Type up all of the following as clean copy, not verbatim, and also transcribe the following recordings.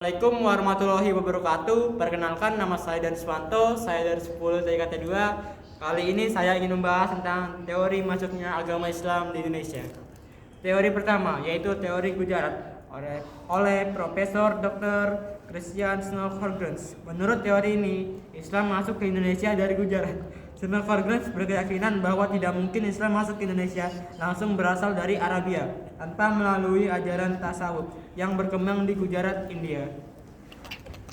Assalamualaikum warahmatullahi wabarakatuh. Perkenalkan, nama saya dari Swanto, saya dari 10 TKT 2. Kali ini saya ingin membahas tentang teori masuknya agama Islam di Indonesia. Teori pertama yaitu teori Gujarat oleh Profesor Dr. Christian Snodgrass. Menurut teori ini, Islam masuk ke Indonesia dari Gujarat. Snodgrass berkeyakinan bahwa tidak mungkin Islam masuk ke Indonesia langsung berasal dari Arabia tanpa melalui ajaran tasawuf yang berkembang di Gujarat, India.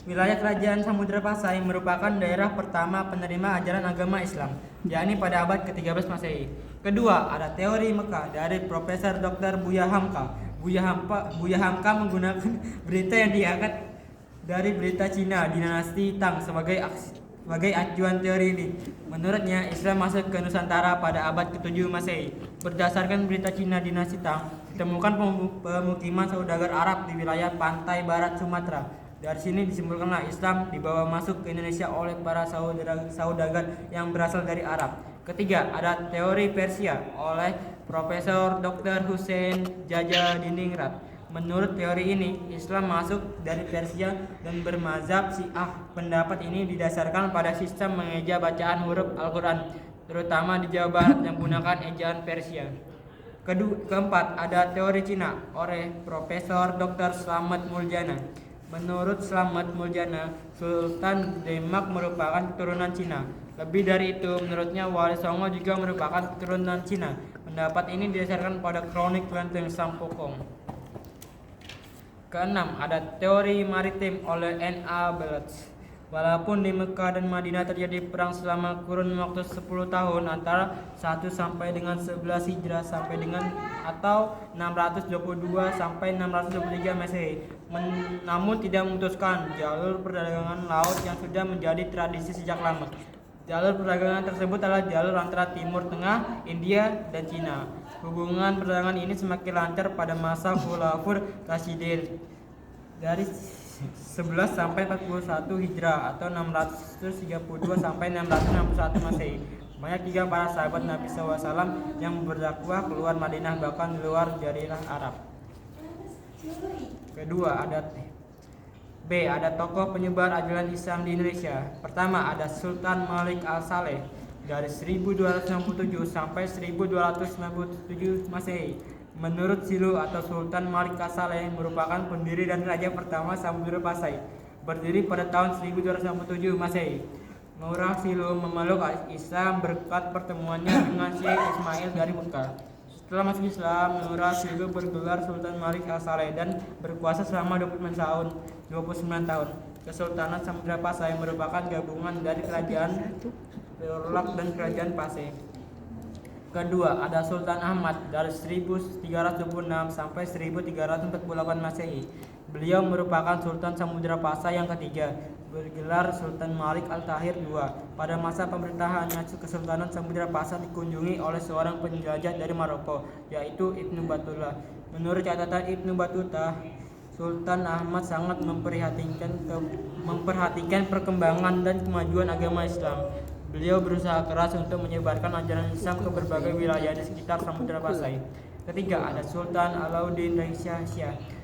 Wilayah Kerajaan Samudra Pasai merupakan daerah pertama penerima ajaran agama Islam, yakni pada abad ke-13 Masehi. Kedua, ada teori Mekah dari Profesor Dr. Buya Hamka. Buya Hamka menggunakan berita yang diangkat dari berita Cina dinasti Tang sebagai acuan teori ini. Menurutnya, Islam masuk ke Nusantara pada abad ke-7 Masehi. Berdasarkan berita Cina dinasti Tang, ditemukan pemukiman saudagar Arab di wilayah pantai barat Sumatera. Dari sini disimpulkanlah Islam dibawa masuk ke Indonesia oleh para saudagar yang berasal dari Arab. Ketiga, ada teori Persia oleh Profesor Dr. Hussein Jajadiningrat. Menurut teori ini, Islam masuk dari Persia dan bermazhab Syiah. Pendapat ini didasarkan pada sistem mengeja bacaan huruf Al-Quran, terutama di Jawa Barat yang menggunakan ejaan Persia. Keempat, ada teori Cina oleh Profesor Dr. Slamet Muljana. Menurut Slamet Muljana, Sultan Demak merupakan keturunan Cina. Lebih dari itu, menurutnya Wali Songo juga merupakan keturunan Cina. Pendapat ini didasarkan pada kronik Klenteng Sampokong. Keenam, ada teori maritim oleh N.A. Belets. Walaupun di Mekah dan Madinah terjadi perang selama kurun waktu 10 tahun antara 1 sampai dengan 11 Hijrah sampai dengan atau 622 sampai 623 Masehi, namun tidak memutuskan jalur perdagangan laut yang sudah menjadi tradisi sejak lama. Jalur perdagangan tersebut adalah jalur antara Timur Tengah, India, dan Cina. Hubungan perdagangan ini semakin lancar pada masa Khulafaur Rasyidin dari 11 sampai 41 Hijrah atau 632 sampai 661 Masehi. Banyak juga para sahabat Nabi SAW yang berdakwah keluar Madinah bahkan di luar Jazirah Arab. Kedua, ada tokoh penyebar ajaran Islam di Indonesia. Pertama, ada Sultan Malik Al-Saleh dari 1267 sampai 1297 Masehi. Menurut Silu atau Sultan Malik Al-Saleh merupakan pendiri dan raja pertama Samudra Pasai, berdiri pada tahun 1267 Masehi. Ngurah Silu memeluk Islam berkat pertemuannya dengan Syekh Ismail dari Mekah. Setelah masuk Islam, Ngurah Silu bergelar Sultan Malik Al-Saleh dan berkuasa selama 29 tahun. Kesultanan Samudra Pasai merupakan gabungan dari kerajaan Perlak dan kerajaan Pasai. Kedua, ada Sultan Ahmad dari 1326 sampai 1348 Masehi. Beliau merupakan Sultan Samudra Pasai yang ketiga, bergelar Sultan Malik Al-Tahir II. Pada masa pemerintahannya, Kesultanan Samudra Pasai dikunjungi oleh seorang penjelajah dari Maroko, yaitu Ibnu Battuta. Menurut catatan Ibnu Battuta, Sultan Ahmad sangat memperhatikan perkembangan dan kemajuan agama Islam. Beliau berusaha keras untuk menyebarkan ajaran Islam ke berbagai wilayah di sekitar Samudra Pasai. Ketiga, ada Sultan Alauddin Shah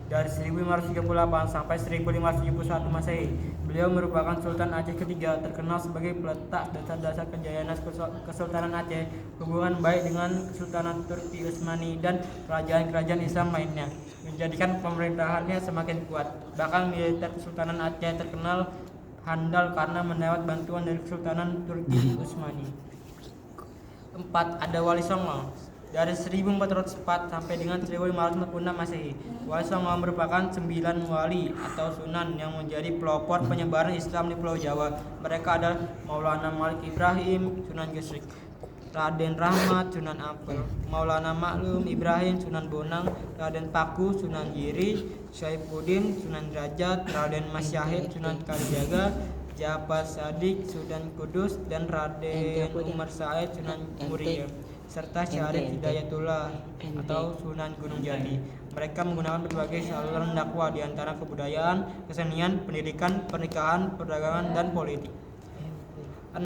dari 1538 sampai 1571 Masehi. Beliau merupakan Sultan Aceh ketiga, terkenal sebagai peletak dasar-dasar kejayaan Kesultanan Aceh, hubungan baik dengan Kesultanan Turki Utsmani dan kerajaan-kerajaan Islam lainnya, menjadikan pemerintahannya semakin kuat. Bahkan militer Kesultanan Aceh terkenal handal karena mendapat bantuan dari Kesultanan Turki Utsmani. 4. Ada Wali Songo dari 1404 sampai dengan 1546 Masehi. Wali Songo merupakan 9 wali atau sunan yang menjadi pelopor penyebaran Islam di Pulau Jawa. Mereka adalah Maulana Malik Ibrahim, Sunan Gresik; Raden Rahmat, Sunan Ampel; Maulana Maklum Ibrahim, Sunan Bonang; Raden Paku, Sunan Giri; Saifuddin, Sunan Derajat; Raden Masyahid, Sunan Kalijaga; Ja'far Shadiq, Sunan Kudus; dan Raden Umar Said, Sunan Muria; serta Syarif Hidayatullah atau Sunan Gunung Jati. Mereka menggunakan berbagai saluran dakwah, di antara kebudayaan, kesenian, pendidikan, pernikahan, perdagangan, dan politik.